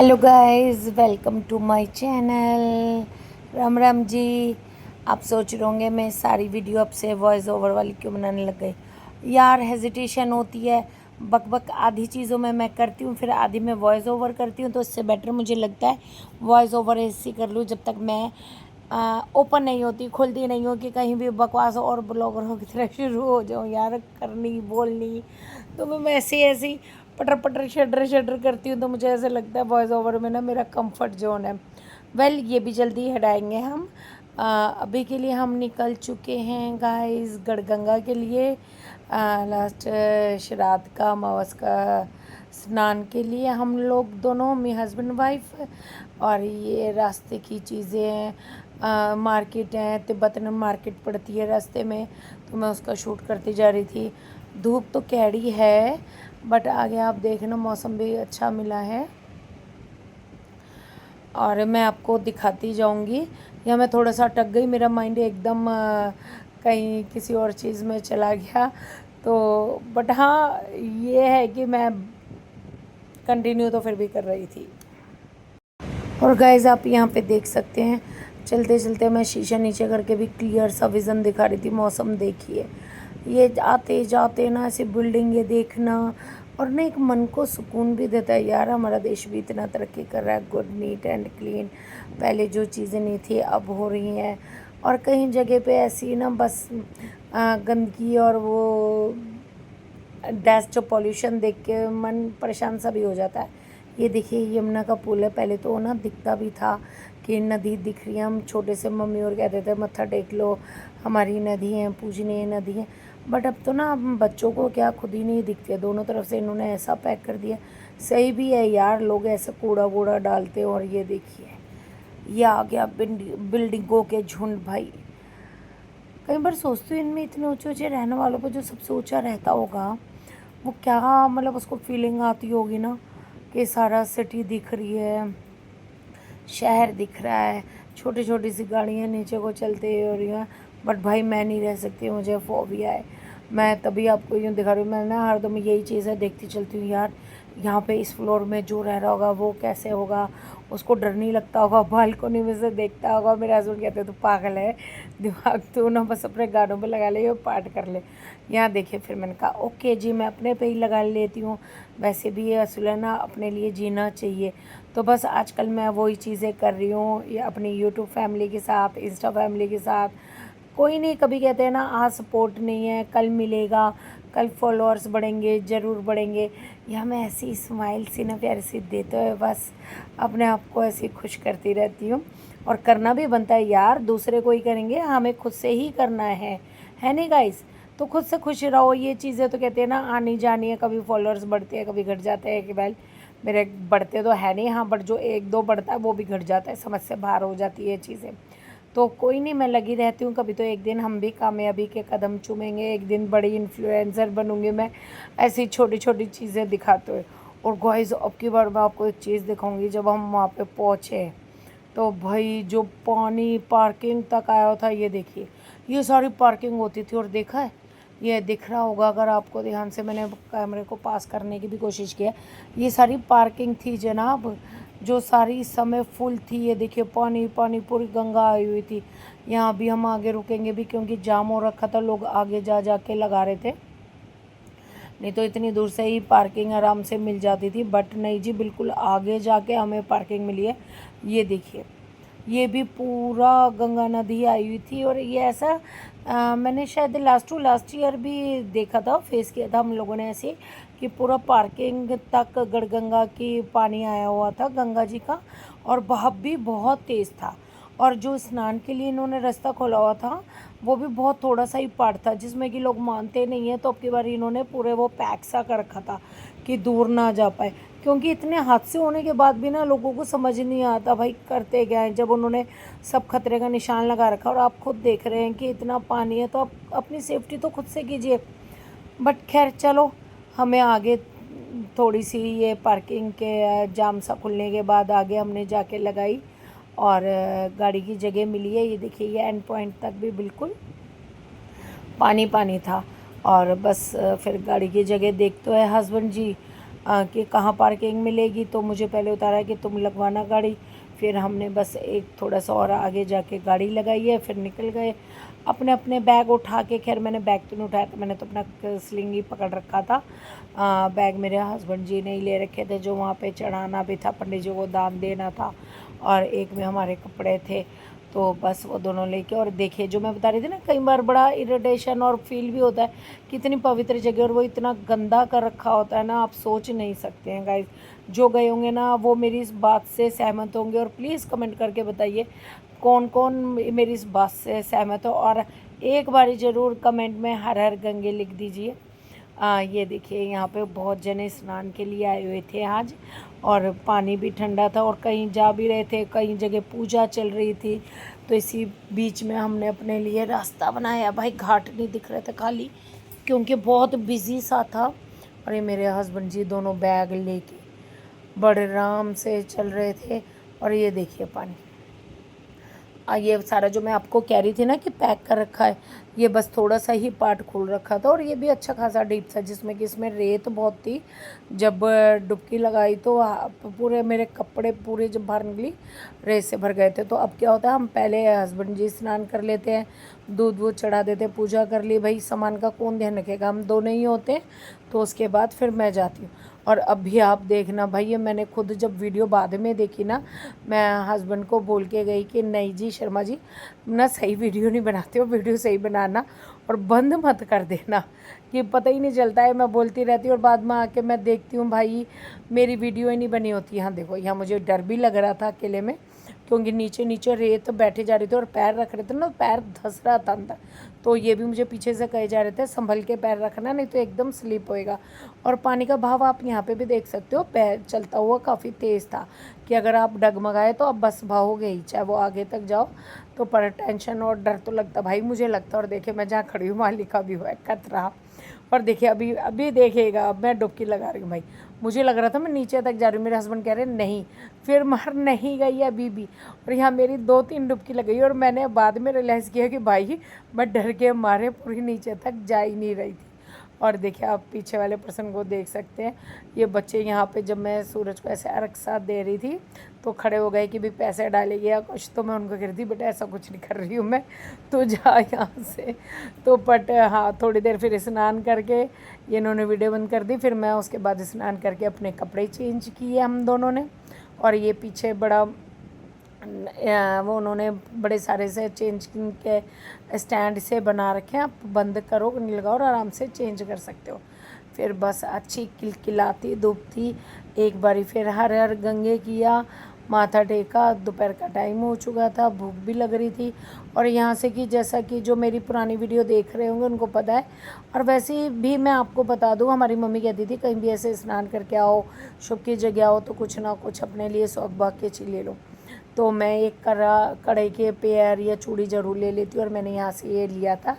Hello guys, welcome to my channel. Ram Ram ji. आप सोच रहे होंगे मैं सारी वीडियो अब से वॉइस ओवर वाली क्यों बनाने लग गई। यार हेजिटेशन होती है, बक बक आधी चीज़ों में मैं करती हूँ, फिर आधी में वॉइस ओवर करती हूँ। तो इससे बेटर मुझे लगता है वॉइस ओवर ऐसी कर लूँ जब तक मैं ओपन नहीं होती, खुलती नहीं हो कि कहीं भी बकवास और ब्लॉगरों की तरह शुरू हो जाऊँ यार करनी बोलनी। तो मैं ऐसी ऐसी पटर पटर शटर शटर करती हूँ, तो मुझे ऐसा लगता है वॉइस ओवर में ना मेरा कंफर्ट जोन है। ये भी जल्दी हटाएंगे हम। अभी के लिए हम निकल चुके हैं गाइस गढ़गंगा के लिए, लास्ट श्राद्ध का अमावस का स्नान के लिए। हम लोग दोनों मेरे हस्बैंड वाइफ, और ये रास्ते की चीज़ें मार्केट है, तिब्बतन मार्केट पड़ती है रास्ते में, तो मैं उसका शूट करती जा रही थी। धूप तो कैडी है, बट आगे आप देखना मौसम भी अच्छा मिला है और मैं आपको दिखाती जाऊंगी। या मैं थोड़ा सा अटक गई, मेरा माइंड एकदम कहीं किसी और चीज़ में चला गया। तो बट हाँ, ये है कि मैं कंटिन्यू तो फिर भी कर रही थी। और गाइस आप यहाँ पे देख सकते हैं, चलते चलते मैं शीशा नीचे करके भी क्लियर सा विज़न दिखा रही थी। मौसम देखिए, ये आते जाते ना ऐसी बिल्डिंग ये देखना, और ना एक मन को सुकून भी देता है यार। हमारा देश भी इतना तरक्की कर रहा है, गुड नीट एंड क्लीन। पहले जो चीज़ें नहीं थी अब हो रही हैं, और कहीं जगह पे ऐसी ना बस गंदगी और वो डस्ट पॉल्यूशन देख के मन परेशान सा भी हो जाता है। ये देखिए यमुना का पुल है। पहले तो ना दिखता भी था कि नदी दिख रही है, हम छोटे से मम्मी और कहते थे मत्था टेक लो, हमारी नदी है, पूजनीय नदी है। बट अब तो ना बच्चों को क्या खुद ही नहीं दिखती है, दोनों तरफ से इन्होंने ऐसा पैक कर दिया। सही भी है यार, लोग ऐसा कूड़ा वूड़ा डालते हैं। और ये देखिए ये आ गया बिल्डिंगों के झुंड भाई। कई बार सोचती हूँ इनमें इतने ऊँचे ऊँचे रहने वालों को जो सबसे ऊँचा रहता होगा, वो क्या मतलब उसको फीलिंग आती होगी ना कि सारा सिटी दिख रही है, शहर दिख रहा है, छोटी छोटी सी गाड़ियाँ नीचे को चलते हो रही हैं। बट भाई मैं नहीं रह सकती, मुझे फोबिया है। मैं तभी आपको यूँ दिखा रही हूँ, मैं ना हरदम यही चीज़ें देखती चलती हूँ यार। यहाँ पे इस फ्लोर में जो रह रहा होगा वो कैसे होगा, उसको डर नहीं लगता होगा, बालकोनी में से देखता होगा। मेरे हस्बैंड कहते तो पागल है, दिमाग तो ना बस अपने गानों पे लगा ले और पाठ कर ले। यहाँ देखिए, फिर मैंने कहा ओके जी मैं अपने पे ही लगा लेती हूँ। वैसे भी ये असल है ना, अपने लिए जीना चाहिए। तो बस आजकल मैं वही चीज़ें कर रही हूँ, ये अपनी यूट्यूब फैमिली के साथ, इंस्टा फैमिली के साथ। कोई नहीं, कभी कहते हैं ना आज सपोर्ट नहीं है, कल मिलेगा, कल फॉलोअर्स बढ़ेंगे, ज़रूर बढ़ेंगे। या मैं ऐसी स्माइल सी ना प्यारी सी देते हुए बस अपने आप को ऐसे खुश करती रहती हूँ। और करना भी बनता है यार, दूसरे को ही करेंगे, हमें खुद से ही करना है नहीं गाइस। तो खुद से खुश रहो। ये चीज़ें तो कहते हैं ना आनी जानी है, कभी फॉलोअर्स बढ़ते हैं कभी घट जाते हैं। कि भाई मेरे बढ़ते तो है नहीं, हाँ, बट जो एक दो बढ़ता है वो भी घट जाता है, समझ से बाहर हो जाती है ये चीज़ें। तो कोई नहीं, मैं लगी रहती हूँ। कभी तो एक दिन हम भी कामयाबी के कदम चूमेंगे, एक दिन बड़ी इन्फ्लुएंसर बनूंगी मैं, ऐसी छोटी छोटी चीज़ें दिखाते हुए। और गाइस अब की बार मैं आपको एक चीज़ दिखाऊंगी। जब हम वहाँ पे पहुँचे तो भाई जो पानी पार्किंग तक आया था, ये देखिए ये सारी पार्किंग होती थी। और देखा है, ये दिख रहा होगा अगर आपको ध्यान से, मैंने कैमरे को पास करने की भी कोशिश किया। ये सारी पार्किंग थी जनाब, जो सारी इस समय फुल थी। ये देखिए पानी पानी, पूरी गंगा आई हुई थी। यहाँ भी हम आगे रुकेंगे भी, क्योंकि जाम हो रखा था, लोग आगे जा जा के लगा रहे थे। नहीं तो इतनी दूर से ही पार्किंग आराम से मिल जाती थी, बट नहीं जी, बिल्कुल आगे जाके हमें पार्किंग मिली है। ये देखिए ये भी पूरा गंगा नदी आई हुई थी। और ये ऐसा मैंने शायद लास्ट टू लास्ट ईयर भी देखा था, फेस किया था हम लोगों ने ऐसे, कि पूरा पार्किंग तक गढ़गंगा की पानी आया हुआ था, गंगा जी का। और बहाव भी बहुत तेज़ था। और जो स्नान के लिए इन्होंने रास्ता खोला हुआ था, वो भी बहुत थोड़ा सा ही पार्ट था, जिसमें कि लोग मानते नहीं हैं। तो अब की बार इन्होंने पूरे वो पैक सा कर रखा था कि दूर ना जा पाए। क्योंकि इतने हादसे होने के बाद भी ना लोगों को समझ नहीं आता भाई करते क्या है, जब उन्होंने सब खतरे का निशान लगा रखा। और आप खुद देख रहे हैं कि इतना पानी है, तो आप अपनी सेफ्टी तो खुद से कीजिए। बट खैर चलो, हमें आगे थोड़ी सी ये पार्किंग के जाम सा खुलने के बाद आगे हमने जाके लगाई, और गाड़ी की जगह मिली है। ये देखिए ये एंड पॉइंट तक भी बिल्कुल पानी पानी था। और बस फिर गाड़ी की जगह देखते हुए हस्बैंड जी कि कहाँ पार्किंग मिलेगी। तो मुझे पहले उतारा कि तुम लगवाना गाड़ी, फिर हमने बस एक थोड़ा सा और आगे जाके गाड़ी लगाई है, फिर निकल गए अपने अपने बैग उठा के। खैर मैंने बैग तो नहीं उठाया था, मैंने तो अपना स्लिंग ही पकड़ रखा था। बैग मेरे हस्बैंड जी ने ही ले रखे थे, जो वहाँ पे चढ़ाना भी था, पंडित जी को दान देना था, और एक में हमारे कपड़े थे। तो बस वो दोनों लेके, और देखिए जो मैं बता रही थी ना, कई बार बड़ा इरिटेशन और फील भी होता है कि इतनी पवित्र जगह और वो इतना गंदा कर रखा होता है ना, आप सोच नहीं सकते हैं गाइस। जो गए होंगे ना वो मेरी इस बात से सहमत होंगे, और प्लीज़ कमेंट करके बताइए कौन कौन मेरी इस बात से सहमत हो, और एक बारी ज़रूर कमेंट में हर हर गंगे लिख दीजिए। ये देखिए यहाँ पे बहुत जने स्नान के लिए आए हुए थे आज, और पानी भी ठंडा था, और कहीं जा भी रहे थे, कई जगह पूजा चल रही थी। तो इसी बीच में हमने अपने लिए रास्ता बनाया। भाई घाट नहीं दिख रहे थे खाली, क्योंकि बहुत बिजी सा था। और ये मेरे हस्बैंड जी दोनों बैग लेके बड़े आराम से चल रहे थे। और ये देखिए पानी, ये सारा जो मैं आपको कह रही थी ना कि पैक कर रखा है, ये बस थोड़ा सा ही पार्ट खोल रखा था, और ये भी अच्छा खासा डीप था, जिसमें कि इसमें रेत बहुत थी। जब डुबकी लगाई तो पूरे मेरे कपड़े पूरे जब बाहर निकली रेत से भर गए थे। तो अब क्या होता है, हम पहले हस्बैंड जी स्नान कर लेते हैं, दूध वूध चढ़ा देते, पूजा कर ली, भाई सामान का कौन ध्यान रखेगा, हम दो नहीं होते। तो उसके बाद फिर मैं जाती हूँ। और अभी आप देखना भाई, ये मैंने खुद जब वीडियो बाद में देखी ना, मैं हस्बैंड को बोल के गई कि नहीं जी शर्मा जी, ना सही वीडियो नहीं बनाते हो, वीडियो सही बनाना और बंद मत कर देना, कि पता ही नहीं चलता है, मैं बोलती रहती हूँ और बाद में आके मैं देखती हूँ भाई मेरी वीडियो ही नहीं बनी होती। यहाँ देखो, यहाँ मुझे डर भी लग रहा था अकेले में, क्योंकि नीचे नीचे रेत बैठे जा रहे थे और पैर रख रहे थे ना, पैर धंस रहा था अंदर। तो ये भी मुझे पीछे से कहे जा रहे थे संभल के पैर रखना, नहीं तो एकदम स्लिप होएगा। और पानी का बहाव आप यहाँ पे भी देख सकते हो, पैर चलता हुआ काफ़ी तेज़ था, कि अगर आप डगमगाए तो आप बस बहोगे ही, चाहे वो आगे तक जाओ। तो पर टेंशन और डर तो लगता भाई मुझे लगता। और देखिए मैं जहाँ खड़ी हूँ वहाँ लिखा भी हुआ है खतरा। और देखिए अभी अभी देखिएगा, अब मैं डुबकी लगा रही हूँ भाई, मुझे लग रहा था मैं नीचे तक जा रही हूँ, मेरे हस्बैंड कह रहे हैं नहीं, फिर मर नहीं गई अभी भी। और यहाँ मेरी 2-3 डुबकी लग गई, और मैंने बाद में रियलाइज़ किया कि भाई मैं डर के मारे पूरी नीचे तक जा ही नहीं रही थी। और देखिए आप पीछे वाले पर्सन को देख सकते हैं, ये बच्चे यहाँ पे जब मैं सूरज को ऐसे अर्घ साथ दे रही थी तो खड़े हो गए कि भी पैसे डालेगी या कुछ। तो मैं उनको कह रही थी बेटा ऐसा कुछ नहीं कर रही हूँ मैं, तो जा यहाँ से। तो बट हाँ, थोड़ी देर फिर स्नान करके ये इन्होंने वीडियो बंद कर दी, फिर मैं उसके बाद स्नान करके अपने कपड़े चेंज किए हम दोनों ने। और ये पीछे बड़ा वो उन्होंने बड़े सारे से चेंज के स्टैंड से बना रखे हैं, आप बंद करो नहीं लगाओ और आराम से चेंज कर सकते हो। फिर बस अच्छी किलकिलाती धूप थी, एक बारी फिर हर हर गंगे किया, माथा टेका, दोपहर का टाइम हो चुका था, भूख भी लग रही थी। और यहाँ से कि जैसा कि जो मेरी पुरानी वीडियो देख रहे होंगे उनको पता है, और वैसे भी मैं आपको बता दूँ, हमारी मम्मी कहती थी कहीं भी ऐसे स्नान करके आओ, शुभ की जगह आओ तो कुछ ना कुछ अपने लिए शौक भाग के चीज़ ले लो। तो मैं एक कढ़ाई के पेयर या चूड़ी ज़रूर ले लेती हूँ, और मैंने यहाँ से ये लिया था,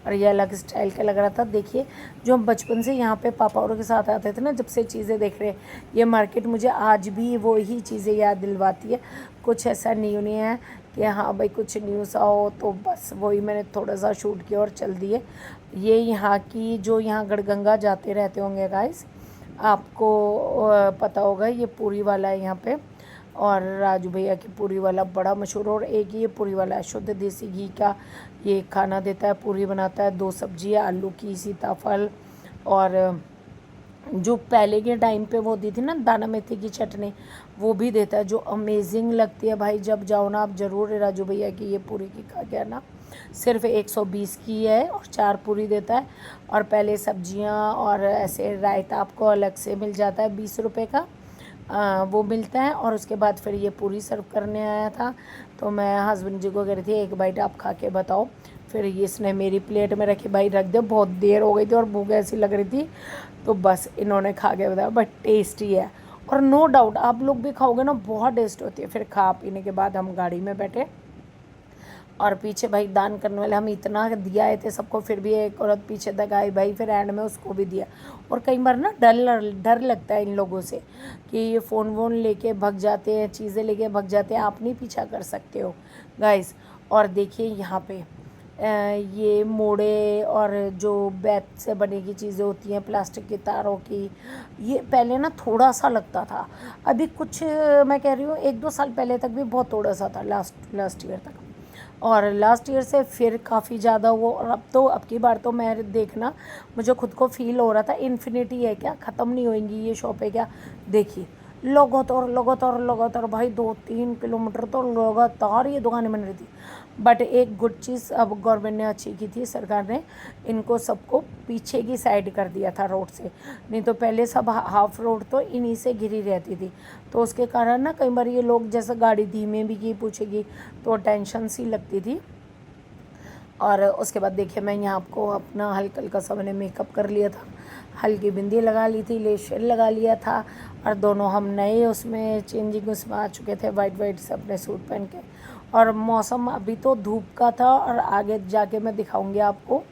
और ये अलग स्टाइल का लग रहा था। देखिए जो हम बचपन से यहाँ पे पापा और के साथ आते थे ना, जब से चीज़ें देख रहे हैं, ये मार्केट मुझे आज भी वो ही चीज़ें याद दिलवाती है। कुछ ऐसा न्यू नहीं है कि हाँ भाई कुछ न्यू सा हो, तो बस वही मैंने थोड़ा सा शूट किया और चल दिए। ये यहाँ की जो यहाँ गढ़गंगा जाते रहते होंगे गाइस, आपको पता होगा, ये पूरी वाला है यहाँ पे, और राजू भैया की पूरी वाला बड़ा मशहूर। और एक ये पूरी वाला शुद्ध देसी घी का ये खाना देता है, पूरी बनाता है, 2 सब्जियाँ, आलू की, सीताफल, और जो पहले के टाइम पे वो होती थी ना दाना मेथी की चटनी, वो भी देता है, जो अमेजिंग लगती है भाई। जब जाओ ना आप ज़रूर राजू भैया की ये पूरी की खा के आना। सिर्फ 120 की है और 4 पूरी देता है। और पहले सब्जियां और ऐसे रायता आपको अलग से मिल जाता है, 20 रुपये का वो मिलता है। और उसके बाद फिर ये पूरी सर्व करने आया था, तो मैं हस्बैंड जी को कह रही थी एक बाइट आप खा के बताओ। फिर ये इसने मेरी प्लेट में रखी, भाई रख दे, बहुत देर हो गई थी और भूख ऐसी लग रही थी, तो बस इन्होंने खा के बताया। बट टेस्टी है, और नो डाउट आप लोग भी खाओगे ना, बहुत टेस्ट होती है। फिर खा पीने के बाद हम गाड़ी में बैठे, और पीछे भाई दान करने वाले हम इतना दिया आए थे सबको, फिर भी एक औरत पीछे तक आई भाई, फिर एंड में उसको भी दिया। और कई बार ना डर लगता है इन लोगों से कि ये फ़ोन वोन लेके भग जाते हैं, चीज़ें लेके भग जाते हैं, आप नहीं पीछा कर सकते हो गाइस। और देखिए यहाँ पे ये मोड़े और जो बेत से बनी की चीज़ें होती हैं, प्लास्टिक की तारों की, ये पहले ना थोड़ा सा लगता था। अभी कुछ मैं कह रही हूँ 1-2 साल पहले तक भी बहुत थोड़ा सा था, लास्ट ईयर तक, और लास्ट ईयर से फिर काफ़ी ज़्यादा वो। और अब तो अब की बार तो मैं देखना, मुझे खुद को फील हो रहा था इन्फिनिटी है क्या, ख़त्म नहीं होएंगी ये शॉपें क्या। देखिए लगातार लगातार लगातार भाई 2-3 किलोमीटर तो लगातार ये दुकानें बन रही थी। बट एक गुड चीज़ अब गवर्नमेंट ने अच्छी की थी, सरकार ने इनको सबको पीछे की साइड कर दिया था रोड से। नहीं तो पहले सब हाफ रोड तो इन्हीं से घिरी रहती थी, तो उसके कारण ना कई बार ये लोग जैसे गाड़ी धीमे भी की पूछेगी तो टेंशन सी लगती थी। और उसके बाद देखिए मैं यहाँ आपको अपना हल्का हल्का सा मैंने मेकअप कर लिया था, हल्की बिंदी लगा ली थी, लेशर लगा लिया था, और दोनों हम नए उसमें चेंजिंग उसमें आ चुके थे वाइट वाइट से अपने सूट पहन के। और मौसम अभी तो धूप का था, और आगे जाके मैं दिखाऊंगी आपको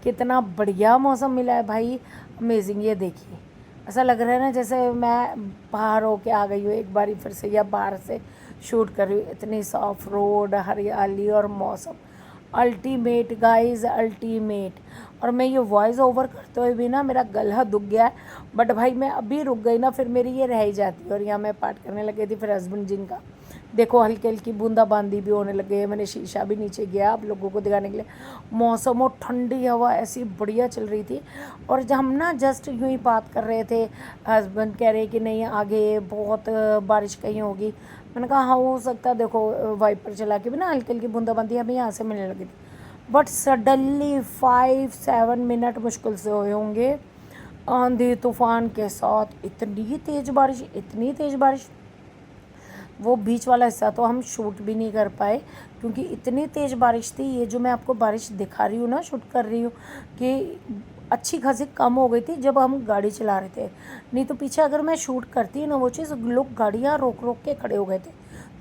कितना बढ़िया मौसम मिला है भाई, अमेजिंग। ये देखिए ऐसा लग रहा है ना जैसे मैं बाहर होके आ गई हूँ एक बारी फिर से, या बाहर से शूट कर रही हूँ। इतनी साफ रोड, हरियाली और मौसम अल्टीमेट गाइस, अल्टीमेट। और मैं ये वॉइस ओवर करते हुए भी ना मेरा गला दुख गया है, बट भाई मैं अभी रुक गई ना फिर मेरी ये रह ही जाती। और यहाँ मैं पाठ करने लगी थी, फिर हस्बैंड जिनका देखो हल्की हल्की बूंदाबांदी भी होने लगे। मैंने शीशा भी नीचे गया आप लोगों को दिखाने के लिए। मौसम और ठंडी हवा ऐसी बढ़िया चल रही थी। और जब हम ना जस्ट यूँ ही बात कर रहे थे, हस्बैंड कह रहे कि नहीं आगे बहुत बारिश कहीं होगी। मैंने कहा हाँ हो सकता है, देखो वाइपर चला के भी ना हल्की हल्की बूंदाबांदी हमें यहाँ से मिलने लगी थी। बट सडनली 5-7 मिनट मुश्किल से हुए होंगे, आंधी तूफान के साथ इतनी तेज़ बारिश, इतनी तेज़ बारिश। वो बीच वाला हिस्सा तो हम शूट भी नहीं कर पाए क्योंकि इतनी तेज़ बारिश थी। ये जो मैं आपको बारिश दिखा रही हूँ ना, शूट कर रही हूँ, कि अच्छी खासी कम हो गई थी जब हम गाड़ी चला रहे थे। नहीं तो पीछे अगर मैं शूट करती ना वो चीज़, लोग गाड़ियाँ रोक रोक के खड़े हो गए थे।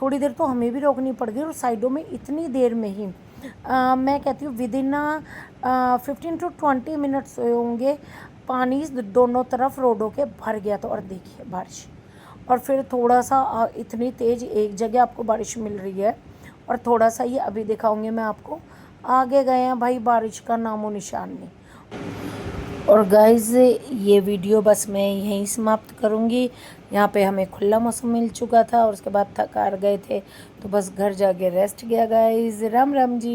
थोड़ी देर तो हमें भी रोकनी पड़ गई, और साइडों में इतनी देर में ही मैं कहती हूँ विद इन 15-20 मिनट्स होंगे, पानी दोनों तरफ रोडों के भर गया था। और देखिए बारिश, और फिर थोड़ा सा इतनी तेज़ एक जगह आपको बारिश मिल रही है, और थोड़ा सा ये अभी दिखाऊंगी मैं आपको, आगे गए हैं भाई बारिश का नामो निशान नहीं। और गाइज़ ये वीडियो बस मैं यहीं समाप्त करूँगी। यहाँ पे हमें खुला मौसम मिल चुका था, और उसके बाद थक हार गए थे तो बस घर जाके रेस्ट किया गाइज़। राम राम जी।